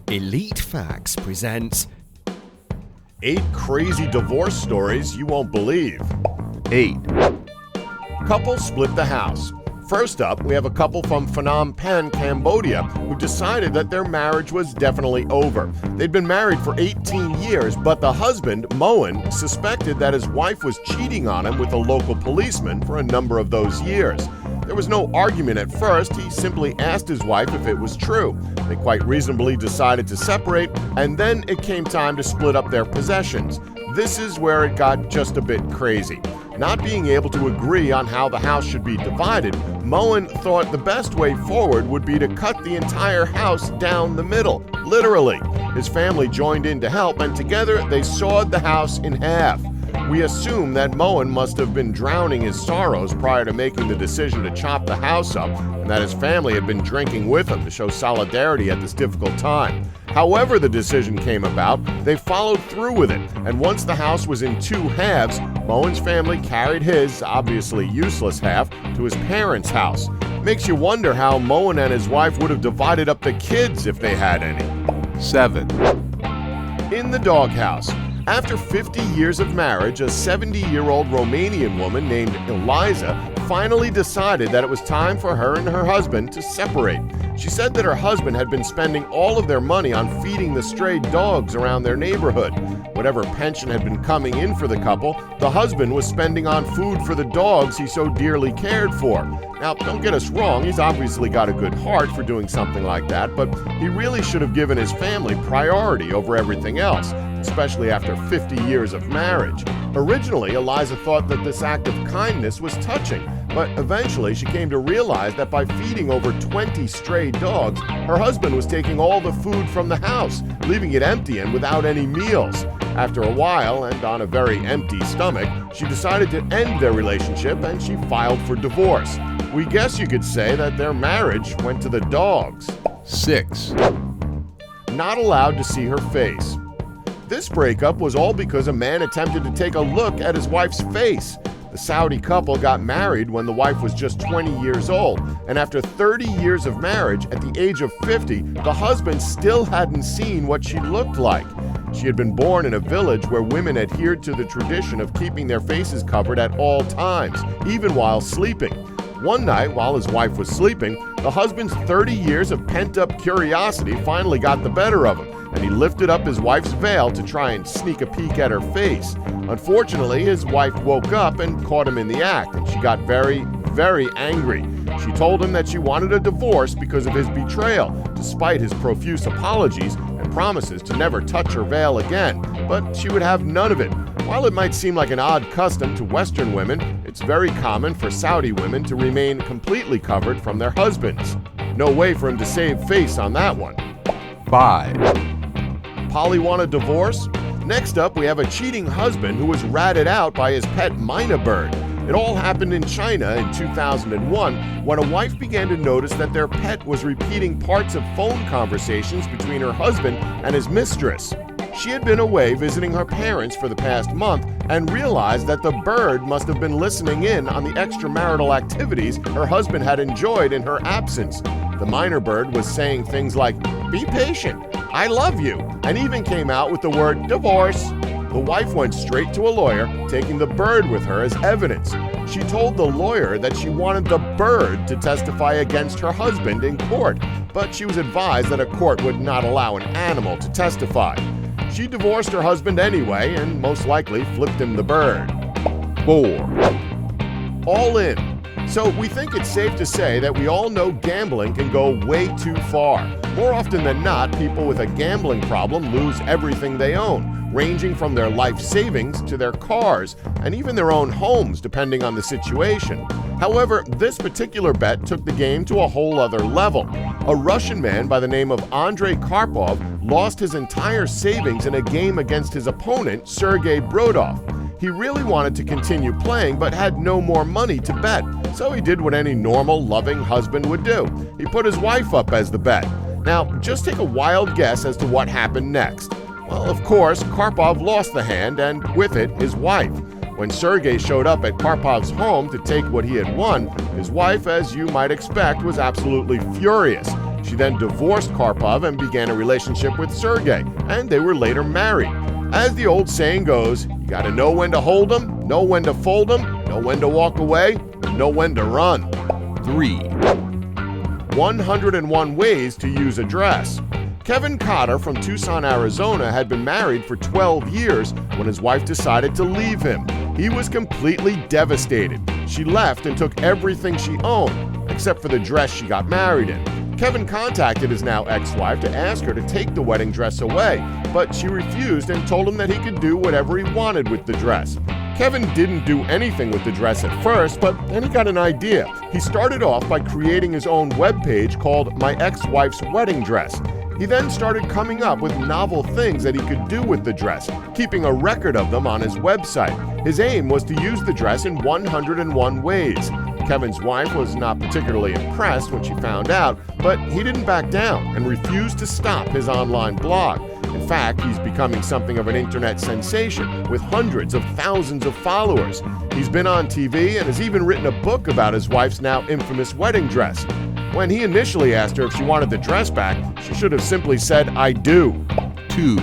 Elite Facts presents 8 crazy divorce stories you won't believe. 8. Couples split the house. First up, we have a couple from Phnom Penh, Cambodia, who decided that their marriage was definitely over. They'd been married for 18 years, but the husband, Moeun, suspected that his wife was cheating on him with a local policeman for a number of those years. There was no argument at first. He simply asked his wife if it was true. They quite reasonably decided to separate, and then it came time to split up their possessions. This is where it got just a bit crazy. Not being able to agree on how the house should be divided, Moeun thought the best way forward would be to cut the entire house down the middle, literally. His family joined in to help, and together they sawed the house in half. We assume that Moeun must have been drowning his sorrows prior to making the decision to chop the house up, and that his family had been drinking with him to show solidarity at this difficult time. However the decision came about, they followed through with it, and once the house was in 2 halves, Moeun's family carried his, obviously useless half, to his parents' house. Makes you wonder how Moeun and his wife would have divided up the kids if they had any. 7. In the doghouse. After 50 years of marriage, a 70-year-old Romanian woman named Eliza finally decided that it was time for her and her husband to separate. She said that her husband had been spending all of their money on feeding the stray dogs around their neighborhood. Whatever pension had been coming in for the couple, the husband was spending on food for the dogs he so dearly cared for. Now, don't get us wrong, he's obviously got a good heart for doing something like that, but he really should have given his family priority over everything else, especially after 50 years of marriage. Originally, Eliza thought that this act of kindness was touching, but eventually she came to realize that by feeding over 20 stray dogs, her husband was taking all the food from the house, leaving it empty and without any meals. After a while, and on a very empty stomach, she decided to end their relationship and she filed for divorce. We guess you could say that their marriage went to the dogs. 6. Not allowed to see her face. This breakup was all because a man attempted to take a look at his wife's face. The Saudi couple got married when the wife was just 20 years old, and after 30 years of marriage, at the age of 50, the husband still hadn't seen what she looked like. She had been born in a village where women adhered to the tradition of keeping their faces covered at all times, even while sleeping. One night, while his wife was sleeping, the husband's 30 years of pent-up curiosity finally got the better of him, and he lifted up his wife's veil to try and sneak a peek at her face. Unfortunately, his wife woke up and caught him in the act, and she got very, very angry. She told him that she wanted a divorce because of his betrayal, despite his profuse apologies and promises to never touch her veil again, but she would have none of it. While it might seem like an odd custom to Western women, it's very common for Saudi women to remain completely covered from their husbands. No way for him to save face on that one. 5. Polly want a divorce? Next up, we have a cheating husband who was ratted out by his pet mynah bird. It all happened in China in 2001 when a wife began to notice that their pet was repeating parts of phone conversations between her husband and his mistress. She had been away visiting her parents for the past month and realized that the bird must have been listening in on the extramarital activities her husband had enjoyed in her absence. The mynah bird was saying things like, "Be patient, I love you," and even came out with the word divorce. The wife went straight to a lawyer, taking the bird with her as evidence. She told the lawyer that she wanted the bird to testify against her husband in court, but she was advised that a court would not allow an animal to testify. She divorced her husband anyway and most likely flipped him the bird. 4. All in. So we think it's safe to say that we all know gambling can go way too far. More often than not, people with a gambling problem lose everything they own, ranging from their life savings to their cars and even their own homes, depending on the situation. However, this particular bet took the game to a whole other level. A Russian man by the name of Andrei Karpov lost his entire savings in a game against his opponent, Sergei Brodov. He really wanted to continue playing but had no more money to bet, so he did what any normal, loving husband would do. He put his wife up as the bet. Now, just take a wild guess as to what happened next. Well, of course, Karpov lost the hand, and with it, his wife. When Sergei showed up at Karpov's home to take what he had won, his wife, as you might expect, was absolutely furious. She then divorced Karpov and began a relationship with Sergei, and they were later married. As the old saying goes, you gotta know when to hold 'em, know when to fold 'em, know when to walk away, and know when to run. 3, 101 ways to use a dress. Kevin Cotter from Tucson, Arizona had been married for 12 years when his wife decided to leave him. He was completely devastated. She left and took everything she owned, except for the dress she got married in. Kevin contacted his now ex-wife to ask her to take the wedding dress away, but she refused and told him that he could do whatever he wanted with the dress. Kevin didn't do anything with the dress at first, but then he got an idea. He started off by creating his own webpage called My Ex-Wife's Wedding Dress. He then started coming up with novel things that he could do with the dress, keeping a record of them on his website. His aim was to use the dress in 101 ways. Kevin's wife was not particularly impressed when she found out, but he didn't back down and refused to stop his online blog. In fact, he's becoming something of an internet sensation with hundreds of thousands of followers. He's been on TV and has even written a book about his wife's now infamous wedding dress. When he initially asked her if she wanted the dress back, she should have simply said, "I do." 2,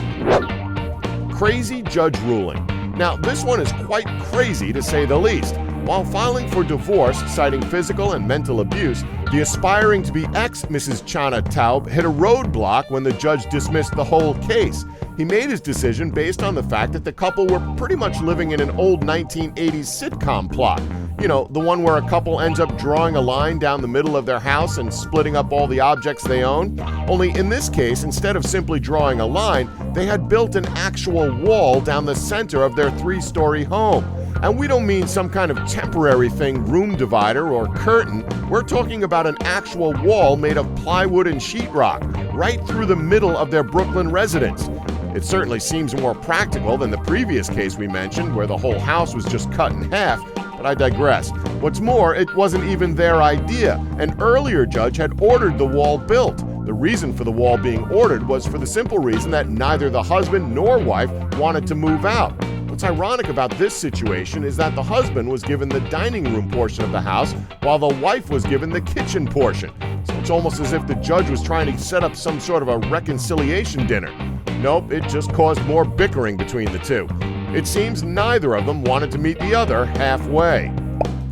Crazy judge ruling. Now, this one is quite crazy to say the least. While filing for divorce, citing physical and mental abuse, the aspiring to be ex-Mrs. Chana Taub hit a roadblock when the judge dismissed the whole case. He made his decision based on the fact that the couple were pretty much living in an old 1980s sitcom plot. You know, the one where a couple ends up drawing a line down the middle of their house and splitting up all the objects they own. Only in this case, instead of simply drawing a line, they had built an actual wall down the center of their 3-story home. And we don't mean some kind of temporary thing, room divider or curtain. We're talking about an actual wall made of plywood and sheetrock, right through the middle of their Brooklyn residence. It certainly seems more practical than the previous case we mentioned, where the whole house was just cut in half, but I digress. What's more, it wasn't even their idea. An earlier judge had ordered the wall built. The reason for the wall being ordered was for the simple reason that neither the husband nor wife wanted to move out. What's ironic about this situation is that the husband was given the dining room portion of the house while the wife was given the kitchen portion. So it's almost as if the judge was trying to set up some sort of a reconciliation dinner. Nope, it just caused more bickering between the two. It seems neither of them wanted to meet the other halfway.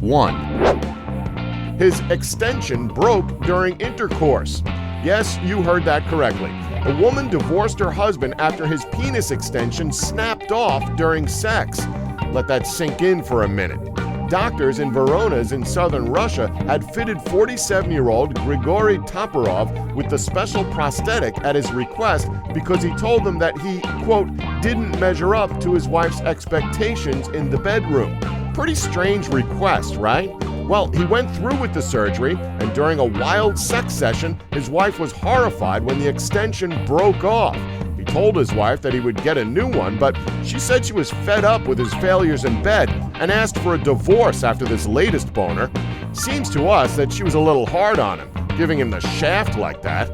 1, His extension broke during intercourse. Yes, you heard that correctly. A woman divorced her husband after his penis extension snapped off during sex. Let that sink in for a minute. Doctors in Voronezh in southern Russia had fitted 47-year-old Grigory Toporov with the special prosthetic at his request because he told them that he, quote, didn't measure up to his wife's expectations in the bedroom. Pretty strange request, right? Well, he went through with the surgery, and during a wild sex session, his wife was horrified when the extension broke off. He told his wife that he would get a new one, but she said she was fed up with his failures in bed and asked for a divorce after this latest boner. Seems to us that she was a little hard on him, giving him the shaft like that.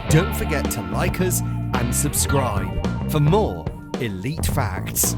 Don't forget to like us and subscribe for more Elite Facts.